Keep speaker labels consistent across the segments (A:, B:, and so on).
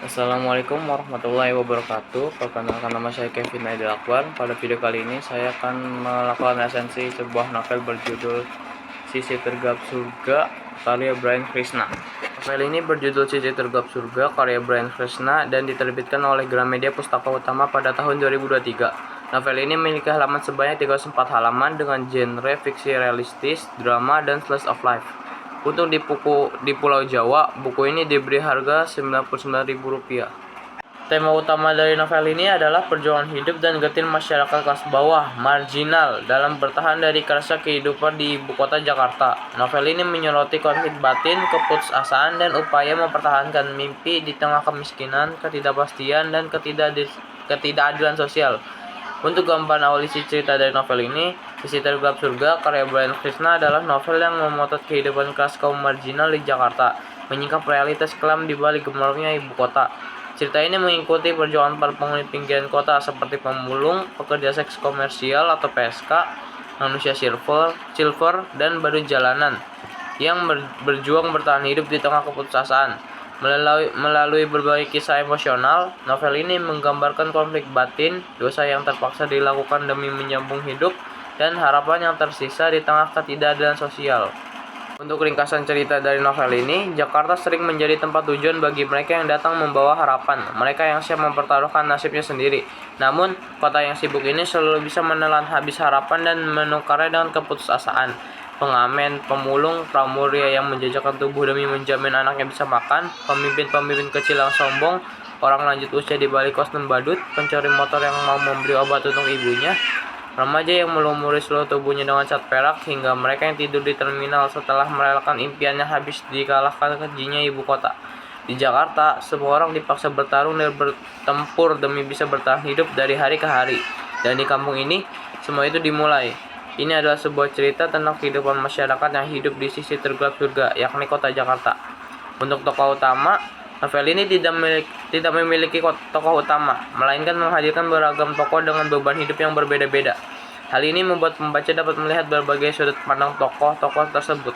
A: Assalamualaikum warahmatullahi wabarakatuh. Perkenalkan, nama saya Kevin Aidil Akbar. Pada video kali ini saya akan melakukan resensi sebuah novel berjudul Sisi Tergap Surga karya Brian Krishna. Novel ini berjudul Sisi Tergap Surga karya Brian Krishna dan diterbitkan oleh Gramedia Pustaka Utama pada tahun 2023. Novel ini memiliki halaman sebanyak 34 halaman dengan genre fiksi realistis, drama, dan slice of life. Untuk di Pulau Jawa, buku ini diberi harga Rp99.000. Tema utama dari novel ini adalah perjuangan hidup dan getir masyarakat kelas bawah, marginal, dalam bertahan dari kerasnya kehidupan di ibu kota Jakarta. Novel ini menyoroti konflik batin, keputusasaan, dan upaya mempertahankan mimpi di tengah kemiskinan, ketidakpastian, dan ketidakadilan sosial. Untuk gambaran awal isi cerita dari novel ini, Sisi Tergap Surga karya Brian Krishna adalah novel yang memotret kehidupan kelas kaum marginal di Jakarta, menyingkap realitas kelam di balik gemerlapnya ibu kota. Cerita ini mengikuti perjuangan para penghuni pinggiran kota seperti pemulung, pekerja seks komersial atau PSK, manusia silver, dan badut jalanan yang berjuang bertahan hidup di tengah keputusasaan. Melalui berbagai kisah emosional, novel ini menggambarkan konflik batin, dosa yang terpaksa dilakukan demi menyambung hidup, dan harapan yang tersisa di tengah ketidakadilan sosial. Untuk ringkasan cerita dari novel ini, Jakarta sering menjadi tempat tujuan bagi mereka yang datang membawa harapan, mereka yang siap mempertaruhkan nasibnya sendiri. Namun, kota yang sibuk ini selalu bisa menelan habis harapan dan menukarnya dengan keputusasaan. Pengamen, pemulung, pramuria yang menjajakan tubuh demi menjamin anaknya bisa makan, pemimpin-pemimpin kecil yang sombong, orang lanjut usia di balik kostum badut, pencuri motor yang mau memberi obat untuk ibunya, remaja yang melumuri seluruh tubuhnya dengan cat perak, hingga mereka yang tidur di terminal setelah merelakan impiannya habis dikalahkan kejinya ibu kota. Di Jakarta, semua orang dipaksa bertarung dan bertempur demi bisa bertahan hidup dari hari ke hari. Dan di kampung ini, semua itu dimulai. Ini adalah sebuah cerita tentang kehidupan masyarakat yang hidup di sisi tergelap surga, yakni kota Jakarta. Untuk tokoh utama, novel ini tidak memiliki tokoh utama, melainkan menghadirkan beragam tokoh dengan beban hidup yang berbeda-beda. Hal ini membuat pembaca dapat melihat berbagai sudut pandang tokoh-tokoh tersebut.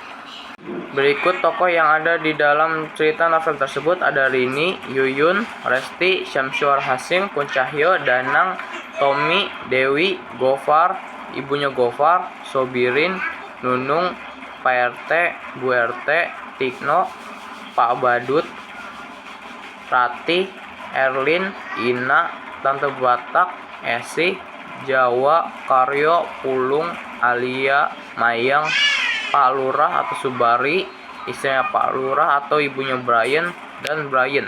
A: Berikut tokoh yang ada di dalam cerita novel tersebut ada Rini, Yuyun, Resti, Syamsuar Hasim, Kuncahyo, Danang, Tommy, Dewi, Gofar, ibunya Gofar, Sobirin, Nunung, Pak RT, Bu RT, Tikno, Pak Badut, Ratih, Erlin, Ina, Tante Batak, Esi, Jawa, Karyo, Pulung, Alia, Mayang, Pak Lurah atau Subari, istrinya Pak Lurah atau ibunya Brian, dan Brian.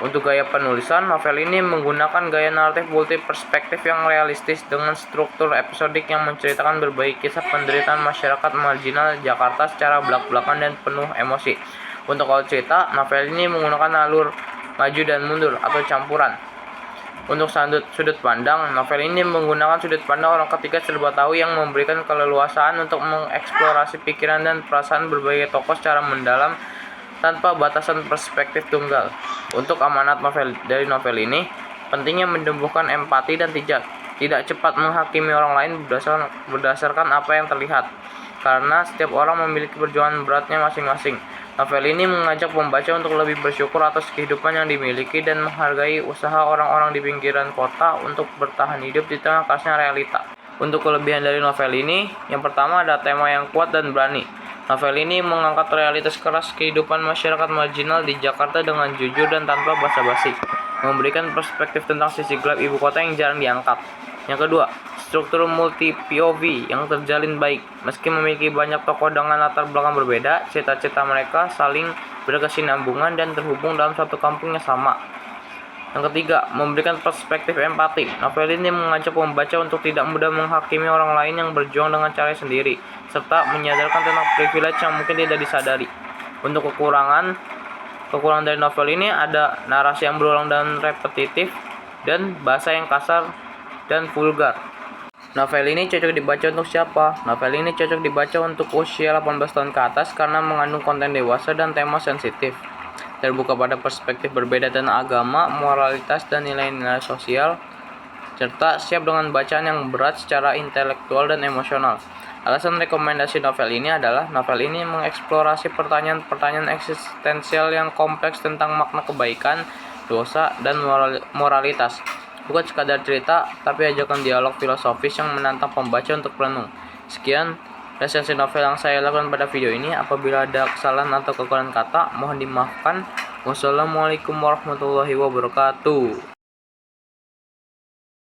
A: Untuk gaya penulisan, novel ini menggunakan gaya naratif multi perspektif yang realistis dengan struktur episodik yang menceritakan berbagai kisah penderitaan masyarakat marginal Jakarta secara belak-belakan dan penuh emosi. Untuk awal cerita, novel ini menggunakan alur maju dan mundur atau campuran. Untuk sudut pandang, novel ini menggunakan sudut pandang orang ketiga serba tahu yang memberikan keleluasaan untuk mengeksplorasi pikiran dan perasaan berbagai tokoh secara mendalam tanpa batasan perspektif tunggal. Untuk amanat dari novel ini, pentingnya menumbuhkan empati dan tidak cepat menghakimi orang lain berdasarkan apa yang terlihat, karena setiap orang memiliki perjuangan beratnya masing-masing. Novel ini mengajak pembaca untuk lebih bersyukur atas kehidupan yang dimiliki dan menghargai usaha orang-orang di pinggiran kota untuk bertahan hidup di tengah kerasnya realita. Untuk kelebihan dari novel ini, yang pertama ada tema yang kuat dan berani. Novel ini mengangkat realitas keras kehidupan masyarakat marginal di Jakarta dengan jujur dan tanpa basa-basi, memberikan perspektif tentang sisi gelap ibu kota yang jarang diangkat. Yang kedua, struktur multi POV yang terjalin baik. Meski memiliki banyak tokoh dengan latar belakang berbeda, cerita-cerita mereka saling berkesinambungan dan terhubung dalam satu kampung yang sama. Yang ketiga, memberikan perspektif empati. Novel ini mengajak pembaca untuk tidak mudah menghakimi orang lain yang berjuang dengan cara sendiri, serta menyadarkan tentang privilege yang mungkin tidak disadari. Untuk kekurangan dari novel ini ada narasi yang berulang dan repetitif, dan bahasa yang kasar dan vulgar. Novel ini cocok dibaca untuk siapa? Novel ini cocok dibaca untuk usia 18 tahun ke atas karena mengandung konten dewasa dan tema sensitif. Terbuka pada perspektif berbeda tentang agama, moralitas, dan nilai-nilai sosial, serta siap dengan bacaan yang berat secara intelektual dan emosional. Alasan rekomendasi novel ini adalah novel ini mengeksplorasi pertanyaan-pertanyaan eksistensial yang kompleks tentang makna kebaikan, dosa, dan moralitas. Bukan sekadar cerita, tapi ajakan dialog filosofis yang menantang pembaca untuk merenung. Sekian resensi novel yang saya lakukan pada video ini. Apabila ada kesalahan atau kekurangan kata, mohon dimaafkan. Wassalamualaikum warahmatullahi wabarakatuh.